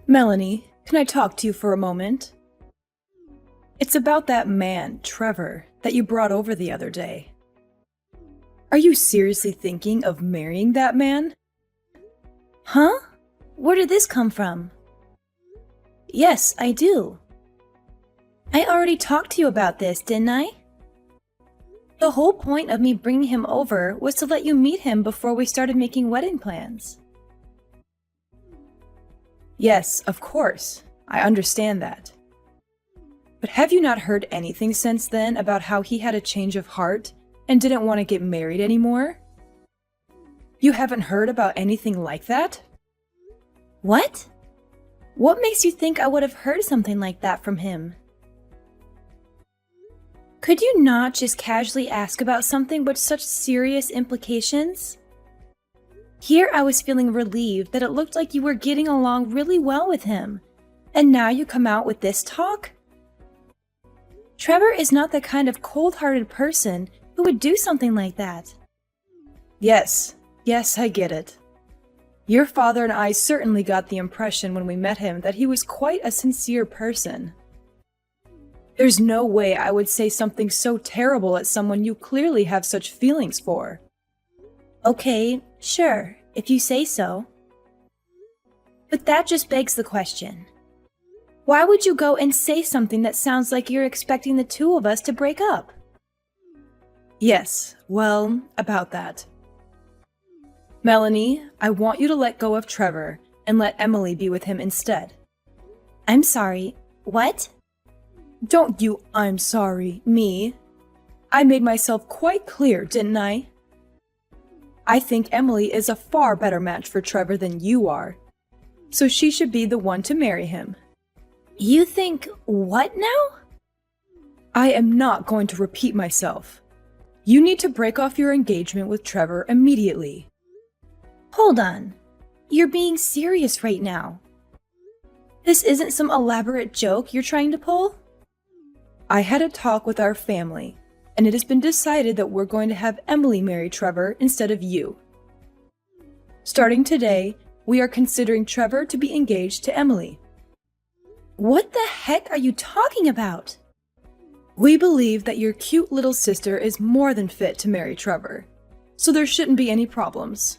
Melanie, can I talk to you for a moment? It's about that man, Trevor, that you brought over the other day. Are you seriously thinking of marrying that man? Huh? Where did this come from? Yes, I do. I already talked to you about this, didn't I? The whole point of me bringing him over was to let you meet him before we started making wedding plans. Yes, of course. I understand that. But have you not heard anything since then about how he had a change of heart and didn't want to get married anymore? You haven't heard about anything like that? What? What makes you think I would have heard something like that from him? Could you not just casually ask about something with such serious implications? Here I was feeling relieved that it looked like you were getting along really well with him, and now you come out with this talk? Trevor is not the kind of cold-hearted person who would do something like that. Yes, I get it. Your father and I certainly got the impression when we met him that he was quite a sincere person. There's no way I would say something so terrible at someone you clearly have such feelings for. Okay, sure, if you say so. But that just begs the question. Why would you go and say something that sounds like you're expecting the two of us to break up? Yes, well, about that. Melanie, I want you to let go of Trevor and let Emily be with him instead. I'm sorry, what? Don't you I'm sorry, me. I made myself quite clear, didn't I? I think Emily is a far better match for Trevor than you are, so she should be the one to marry him. You think what now? I am not going to repeat myself. You need to break off your engagement with Trevor immediately. Hold on. You're being serious right now. This isn't some elaborate joke you're trying to pull? I had a talk with our family, and it has been decided that we're going to have Emily marry Trevor instead of you. Starting today, we are considering Trevor to be engaged to Emily. What the heck are you talking about? We believe that your cute little sister is more than fit to marry Trevor, so there shouldn't be any problems.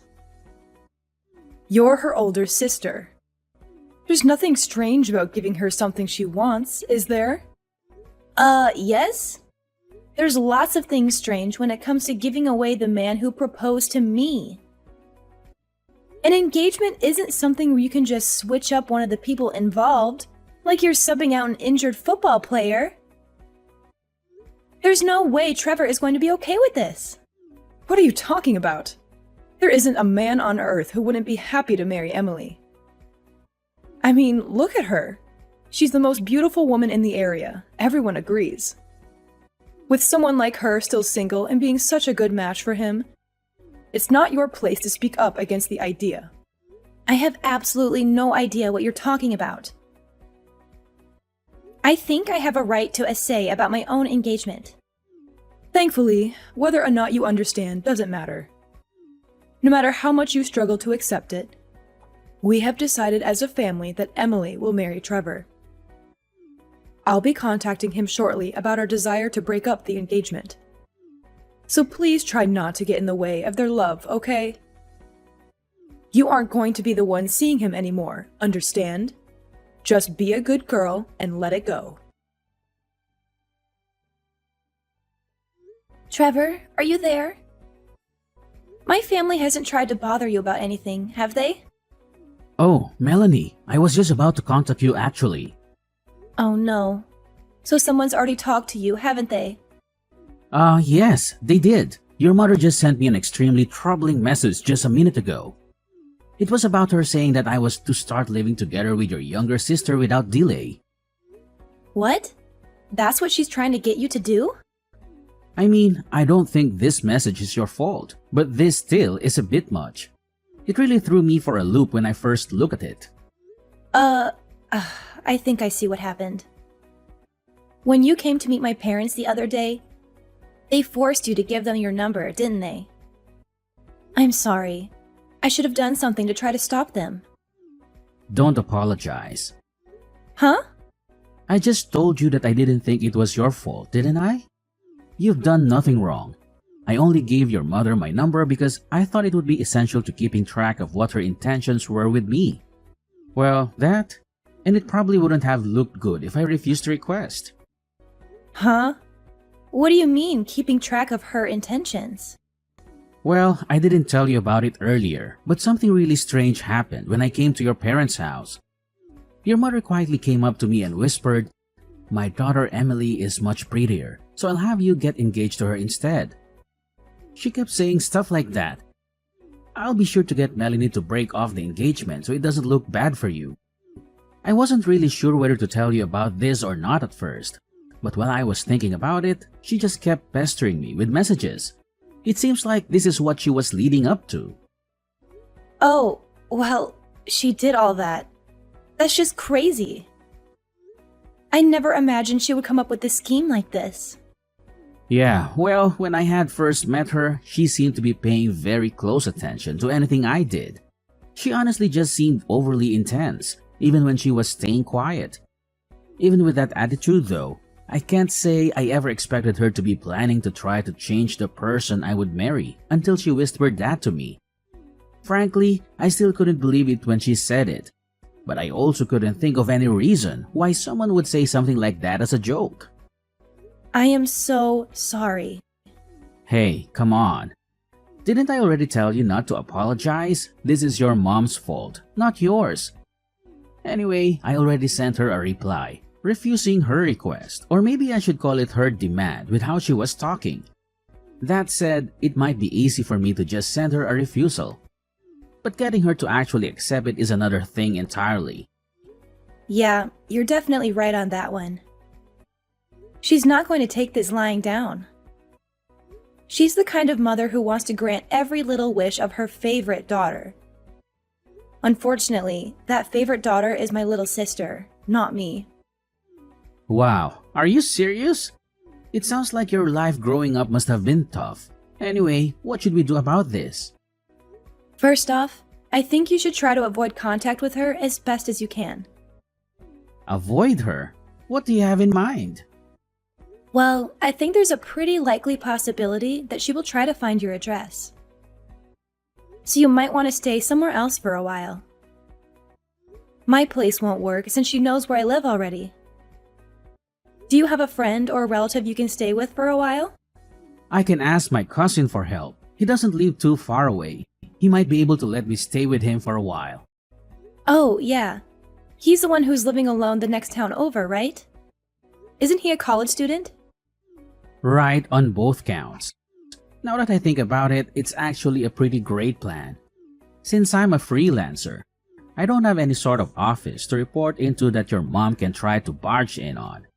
You're her older sister. There's nothing strange about giving her something she wants, is there? Yes? There's lots of things strange when it comes to giving away the man who proposed to me. An engagement isn't something where you can just switch up one of the people involved, like you're subbing out an injured football player. There's no way Trevor is going to be okay with this. What are you talking about? There isn't a man on earth who wouldn't be happy to marry Emily. I mean, look at her. She's the most beautiful woman in the area. Everyone agrees. With someone like her still single and being such a good match for him, it's not your place to speak up against the idea. I have absolutely no idea what you're talking about. I think I have a right to a say about my own engagement. Thankfully, whether or not you understand doesn't matter. No matter how much you struggle to accept it, we have decided as a family that Emily will marry Trevor. I'll be contacting him shortly about our desire to break up the engagement. So please try not to get in the way of their love, okay? You aren't going to be the one seeing him anymore, understand? Just be a good girl and let it go. Trevor, are you there? My family hasn't tried to bother you about anything, have they? Oh, Melanie, I was just about to contact you actually. Oh no. So someone's already talked to you, haven't they? Yes, they did. Your mother just sent me an extremely troubling message just a minute ago. It was about her saying that I was to start living together with your younger sister without delay. What? That's what she's trying to get you to do? I mean, I don't think this message is your fault, but this still is a bit much. It really threw me for a loop when I first looked at it. I think I see what happened. When you came to meet my parents the other day, they forced you to give them your number, didn't they? I'm sorry. I should have done something to try to stop them. Don't apologize. Huh? I just told you that I didn't think it was your fault, didn't I? You've done nothing wrong. I only gave your mother my number because I thought it would be essential to keeping track of what her intentions were with me. Well, that, and it probably wouldn't have looked good if I refused the request. Huh? What do you mean, keeping track of her intentions? Well, I didn't tell you about it earlier, but something really strange happened when I came to your parents' house. Your mother quietly came up to me and whispered, "My daughter Emily is much prettier, so I'll have you get engaged to her instead." She kept saying stuff like that. "I'll be sure to get Melanie to break off the engagement so it doesn't look bad for you." I wasn't really sure whether to tell you about this or not at first, but while I was thinking about it, she just kept pestering me with messages. It seems like this is what she was leading up to. Oh, well, she did all that. That's just crazy. I never imagined she would come up with a scheme like this. Yeah, well, when I had first met her, she seemed to be paying very close attention to anything I did. She honestly just seemed overly intense, even when she was staying quiet. Even with that attitude though, I can't say I ever expected her to be planning to try to change the person I would marry until she whispered that to me. Frankly, I still couldn't believe it when she said it. But I also couldn't think of any reason why someone would say something like that as a joke. I am so sorry. Hey, come on. Didn't I already tell you not to apologize? This is your mom's fault, not yours. Anyway, I already sent her a reply, refusing her request, or maybe I should call it her demand with how she was talking. That said, it might be easy for me to just send her a refusal. But getting her to actually accept it is another thing entirely. Yeah, you're definitely right on that one. She's not going to take this lying down. She's the kind of mother who wants to grant every little wish of her favorite daughter. Unfortunately, that favorite daughter is my little sister, not me. Wow, are you serious? It sounds like your life growing up must have been tough. Anyway, what should we do about this? First off, I think you should try to avoid contact with her as best as you can. Avoid her? What do you have in mind? Well, I think there's a pretty likely possibility that she will try to find your address. So you might want to stay somewhere else for a while. My place won't work since she knows where I live already. Do you have a friend or a relative you can stay with for a while? I can ask my cousin for help. He doesn't live too far away. He might be able to let me stay with him for a while. Oh, yeah. He's the one who's living alone the next town over, right? Isn't he a college student? Right on both counts. Now that I think about it, it's actually a pretty great plan. Since I'm a freelancer, I don't have any sort of office to report into that your mom can try to barge in on.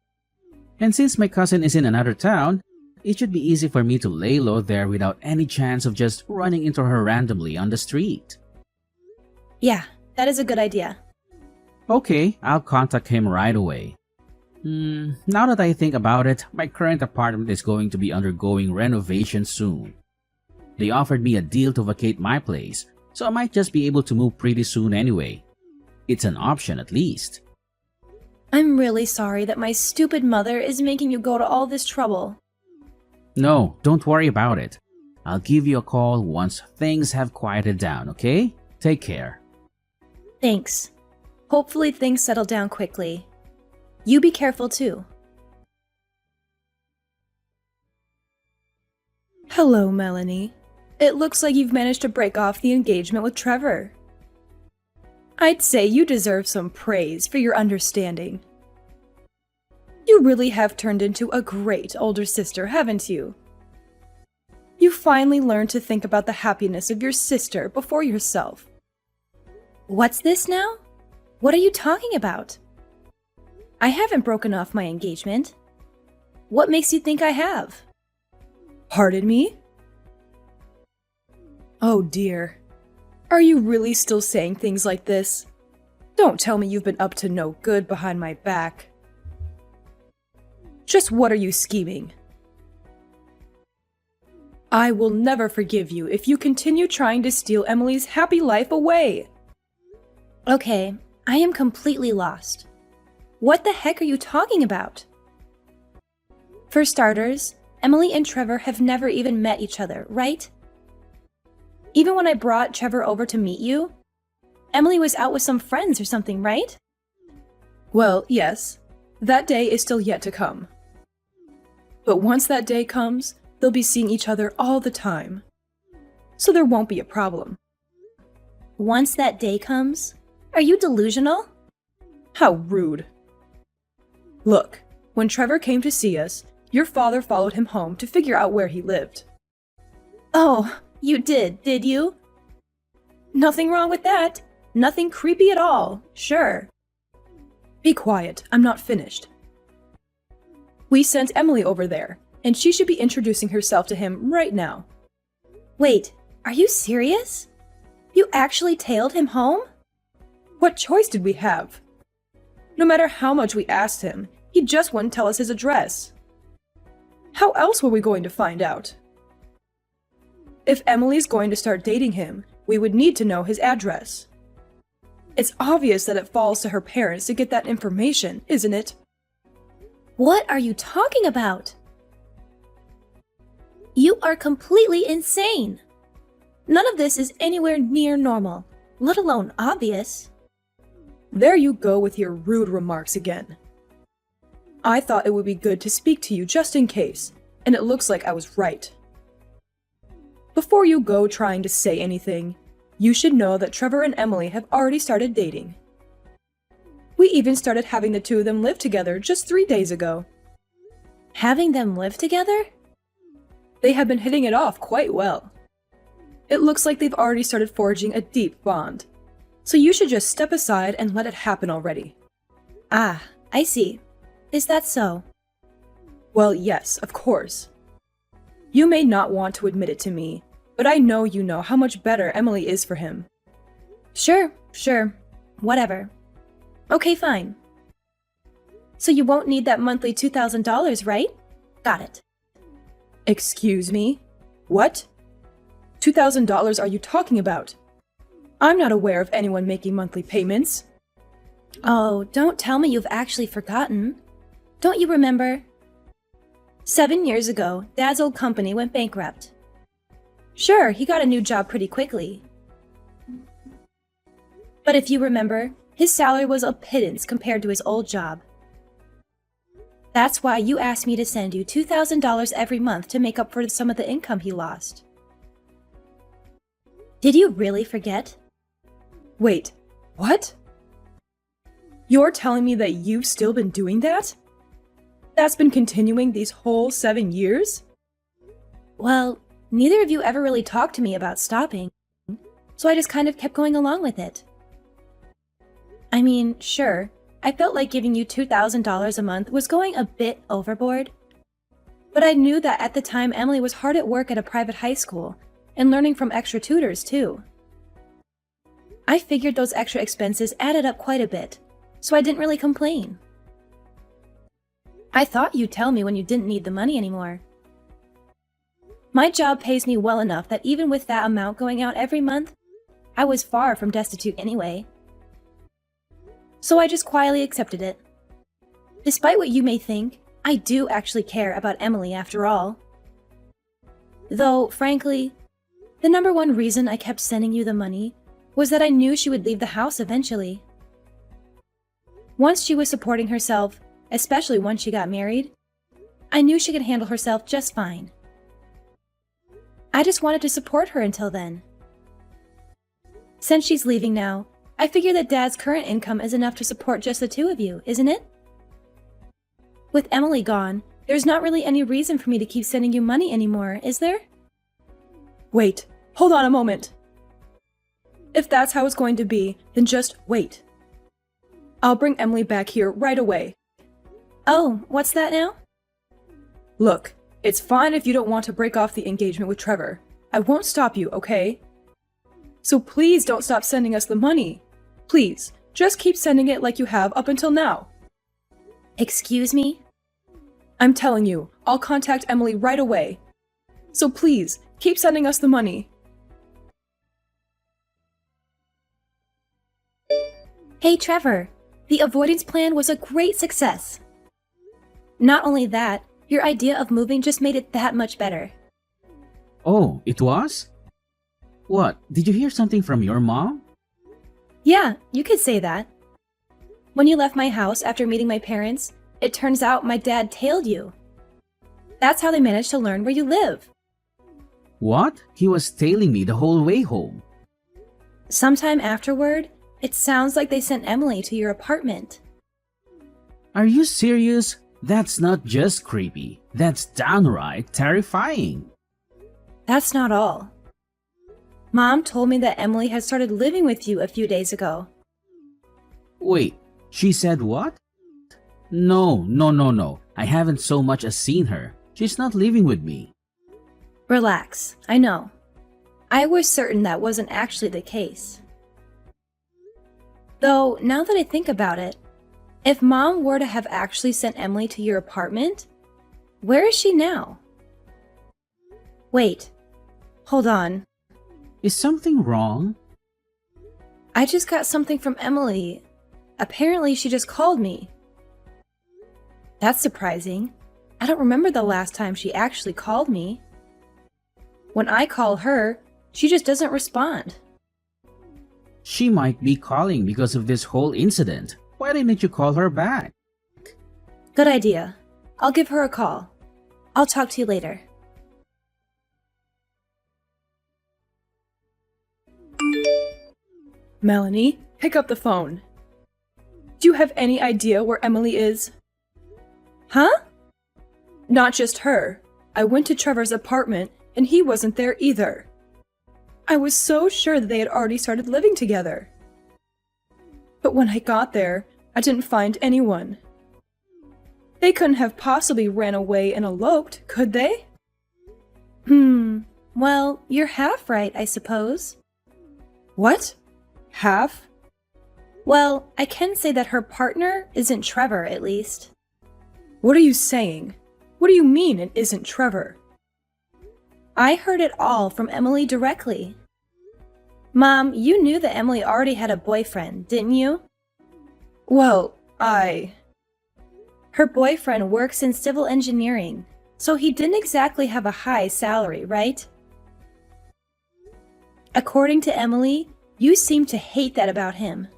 And since my cousin is in another town, it should be easy for me to lay low there without any chance of just running into her randomly on the street. Yeah, that is a good idea. Okay, I'll contact him right away. Now that I think about it, my current apartment is going to be undergoing renovation soon. They offered me a deal to vacate my place, so I might just be able to move pretty soon anyway. It's an option at least. I'm really sorry that my stupid mother is making you go to all this trouble. No, don't worry about it. I'll give you a call once things have quieted down, okay? Take care. Thanks. Hopefully things settle down quickly. You be careful too. Hello, Melanie. It looks like you've managed to break off the engagement with Trevor. I'd say you deserve some praise for your understanding. You really have turned into a great older sister, haven't you? You finally learned to think about the happiness of your sister before yourself. What's this now? What are you talking about? I haven't broken off my engagement. What makes you think I have? Pardon me? Oh dear. Are you really still saying things like this? Don't tell me you've been up to no good behind my back. Just what are you scheming? I will never forgive you if you continue trying to steal Emily's happy life away. Okay, I am completely lost. What the heck are you talking about? For starters, Emily and Trevor have never even met each other, right? Even when I brought Trevor over to meet you, Emily was out with some friends or something, right? Well, yes. That day is still yet to come. But once that day comes, they'll be seeing each other all the time. So there won't be a problem. Once that day comes? Are you delusional? How rude. Look, when Trevor came to see us, your father followed him home to figure out where he lived. Oh, you did you? Nothing wrong with that. Nothing creepy at all, sure. Be quiet, I'm not finished. We sent Emily over there, and she should be introducing herself to him right now. Wait, are you serious? You actually tailed him home? What choice did we have? No matter how much we asked him, he just wouldn't tell us his address. How else were we going to find out? If Emily's going to start dating him, we would need to know his address. It's obvious that it falls to her parents to get that information, isn't it? What are you talking about? You are completely insane. None of this is anywhere near normal, let alone obvious. There you go with your rude remarks again. I thought it would be good to speak to you just in case, and it looks like I was right. Before you go trying to say anything, you should know that Trevor and Emily have already started dating. We even started having the two of them live together just 3 days ago. Having them live together? They have been hitting it off quite well. It looks like they've already started forging a deep bond. So you should just step aside and let it happen already. Ah, I see. Is that so? Well, yes, of course. You may not want to admit it to me, but I know you know how much better Emily is for him. Sure. Whatever. Okay, fine. So you won't need that monthly $2,000, right? Got it. Excuse me? What? $2,000 are you talking about? I'm not aware of anyone making monthly payments. Oh, don't tell me you've actually forgotten. Don't you remember? 7 years ago, Dad's old company went bankrupt. Sure, he got a new job pretty quickly. But if you remember, his salary was a pittance compared to his old job. That's why you asked me to send you $2,000 every month to make up for some of the income he lost. Did you really forget? Wait, what? You're telling me that you've still been doing that? That's been continuing these whole 7 years? Well, neither of you ever really talked to me about stopping, so I just kind of kept going along with it. I mean, sure, I felt like giving you $2,000 a month was going a bit overboard. But I knew that at the time Emily was hard at work at a private high school and learning from extra tutors too. I figured those extra expenses added up quite a bit, so I didn't really complain. I thought you'd tell me when you didn't need the money anymore. My job pays me well enough that even with that amount going out every month, I was far from destitute anyway. So I just quietly accepted it. Despite what you may think, I do actually care about Emily after all. Though, frankly, the number one reason I kept sending you the money was that I knew she would leave the house eventually. Once she was supporting herself, especially once she got married, I knew she could handle herself just fine. I just wanted to support her until then. Since she's leaving now, I figure that Dad's current income is enough to support just the two of you, isn't it? With Emily gone, there's not really any reason for me to keep sending you money anymore, is there? Wait, hold on a moment. If that's how it's going to be, then just wait. I'll bring Emily back here right away. Oh, what's that now? Look, it's fine if you don't want to break off the engagement with Trevor. I won't stop you, okay? So please don't stop sending us the money. Please, just keep sending it like you have up until now. Excuse me? I'm telling you, I'll contact Emily right away. So please, keep sending us the money. Hey Trevor, the avoidance plan was a great success. Not only that, your idea of moving just made it that much better. Oh, it was? What, did you hear something from your mom? Yeah, you could say that. When you left my house after meeting my parents, it turns out my dad tailed you. That's how they managed to learn where you live. What? He was tailing me the whole way home. Sometime afterward, it sounds like they sent Emily to your apartment. Are you serious? That's not just creepy. That's downright terrifying. That's not all. Mom told me that Emily had started living with you a few days ago. Wait, she said what? No. I haven't so much as seen her. She's not living with me. Relax, I know. I was certain that wasn't actually the case. Though, now that I think about it, if Mom were to have actually sent Emily to your apartment, where is she now? Wait, hold on. Is something wrong? I just got something from Emily. Apparently, she just called me. That's surprising. I don't remember the last time she actually called me. When I call her, she just doesn't respond. She might be calling because of this whole incident. Why didn't you call her back? Good idea. I'll give her a call. I'll talk to you later. Melanie, pick up the phone. Do you have any idea where Emily is? Huh? Not just her. I went to Trevor's apartment and he wasn't there either. I was so sure that they had already started living together. But when I got there, I didn't find anyone. They couldn't have possibly ran away and eloped, could they? Well, you're half right, I suppose. What? Half? Well, I can say that her partner isn't Trevor, at least. What are you saying? What do you mean it isn't Trevor? I heard it all from Emily directly. Mom, you knew that Emily already had a boyfriend, didn't you? Well, Her boyfriend works in civil engineering, so he didn't exactly have a high salary, right? According to Emily, you seem to hate that about him.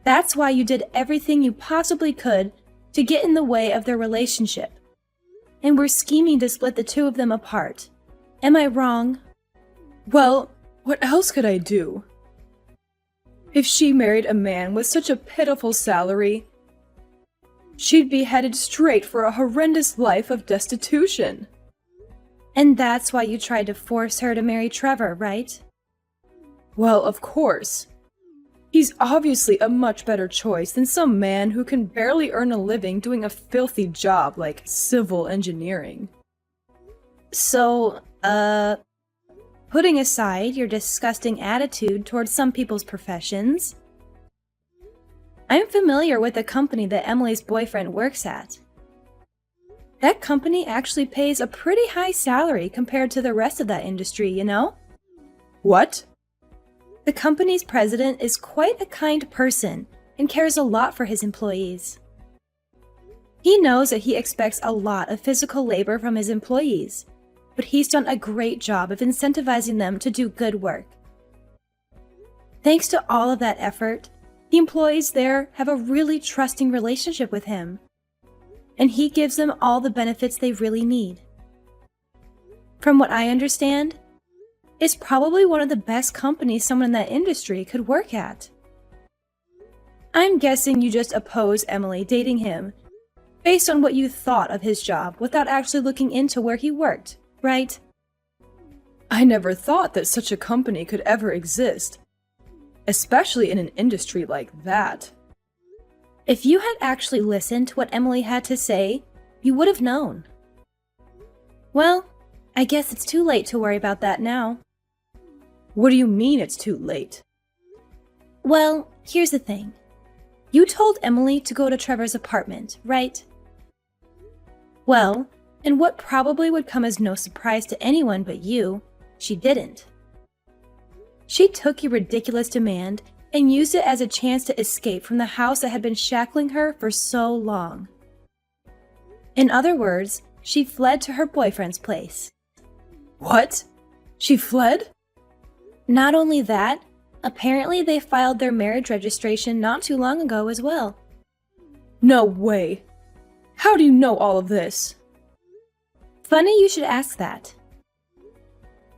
That's why you did everything you possibly could to get in the way of their relationship. And were scheming to split the two of them apart. Am I wrong? Well, what else could I do? If she married a man with such a pitiful salary, she'd be headed straight for a horrendous life of destitution. And that's why you tried to force her to marry Trevor, right? Well, of course. He's obviously a much better choice than some man who can barely earn a living doing a filthy job like civil engineering. So, putting aside your disgusting attitude towards some people's professions, I'm familiar with the company that Emily's boyfriend works at. That company actually pays a pretty high salary compared to the rest of that industry, you know? What? The company's president is quite a kind person and cares a lot for his employees. He knows that he expects a lot of physical labor from his employees, but he's done a great job of incentivizing them to do good work. Thanks to all of that effort, the employees there have a really trusting relationship with him, and he gives them all the benefits they really need. From what I understand, it's probably one of the best companies someone in that industry could work at. I'm guessing you just oppose Emily dating him based on what you thought of his job without actually looking into where he worked, right? I never thought that such a company could ever exist, especially in an industry like that. If you had actually listened to what Emily had to say, you would have known. Well, I guess it's too late to worry about that now. What do you mean it's too late? Well, here's the thing. You told Emily to go to Trevor's apartment, right? Well, in what probably would come as no surprise to anyone but you, she didn't. She took your ridiculous demand and used it as a chance to escape from the house that had been shackling her for so long. In other words, she fled to her boyfriend's place. What? She fled? Not only that, apparently they filed their marriage registration not too long ago as well. No way. How do you know all of this? Funny you should ask that.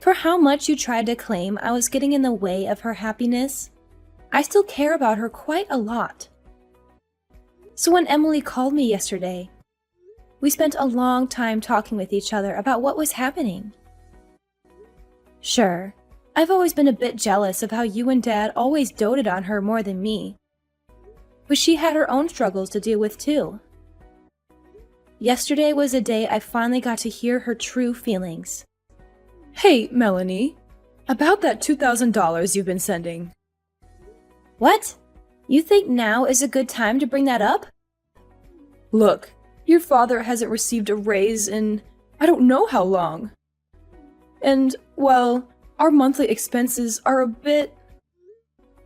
For how much you tried to claim I was getting in the way of her happiness, I still care about her quite a lot. So when Emily called me yesterday, we spent a long time talking with each other about what was happening. Sure, I've always been a bit jealous of how you and Dad always doted on her more than me. But she had her own struggles to deal with too. Yesterday was a day I finally got to hear her true feelings. Hey, Melanie. About that $2,000 you've been sending. What? You think now is a good time to bring that up? Look, your father hasn't received a raise in I don't know how long. And, well, our monthly expenses are a bit...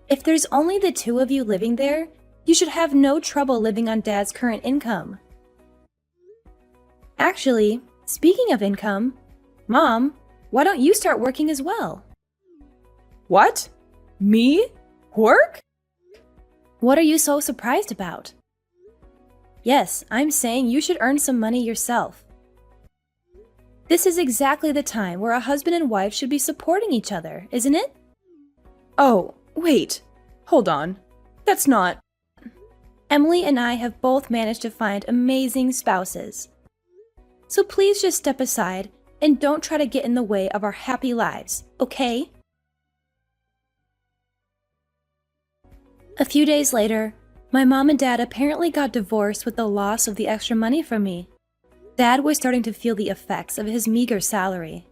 If there's only the two of you living there, you should have no trouble living on Dad's current income. Actually, speaking of income, Mom, why don't you start working as well? What? Me? Work? What are you so surprised about? Yes, I'm saying you should earn some money yourself. This is exactly the time where a husband and wife should be supporting each other, isn't it? Oh, wait. Hold on. That's not... Emily and I have both managed to find amazing spouses. So please just step aside and don't try to get in the way of our happy lives, okay? A few days later, my mom and dad apparently got divorced with the loss of the extra money from me. Dad was starting to feel the effects of his meager salary.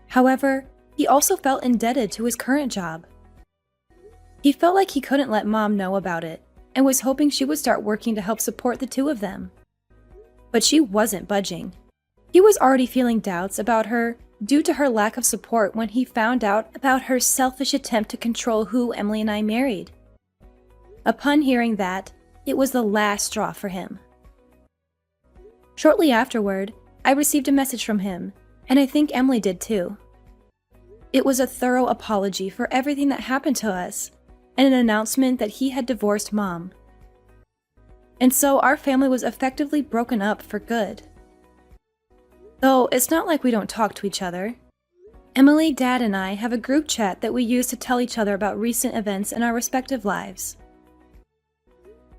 However, he also felt indebted to his current job. He felt like he couldn't let Mom know about it and was hoping she would start working to help support the two of them. But she wasn't budging. He was already feeling doubts about her due to her lack of support when he found out about her selfish attempt to control who Emily and I married. Upon hearing that, it was the last straw for him. Shortly afterward, I received a message from him, and I think Emily did too. It was a thorough apology for everything that happened to us, and an announcement that he had divorced Mom. And so our family was effectively broken up for good. Though it's not like we don't talk to each other. Emily, Dad, and I have a group chat that we use to tell each other about recent events in our respective lives.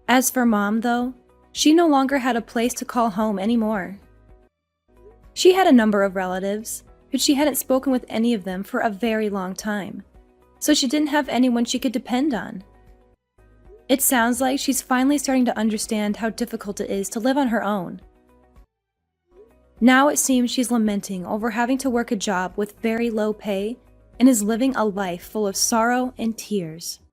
As for Mom, though, she no longer had a place to call home anymore. She had a number of relatives, but she hadn't spoken with any of them for a very long time, so she didn't have anyone she could depend on. It sounds like she's finally starting to understand how difficult it is to live on her own. Now it seems she's lamenting over having to work a job with very low pay and is living a life full of sorrow and tears.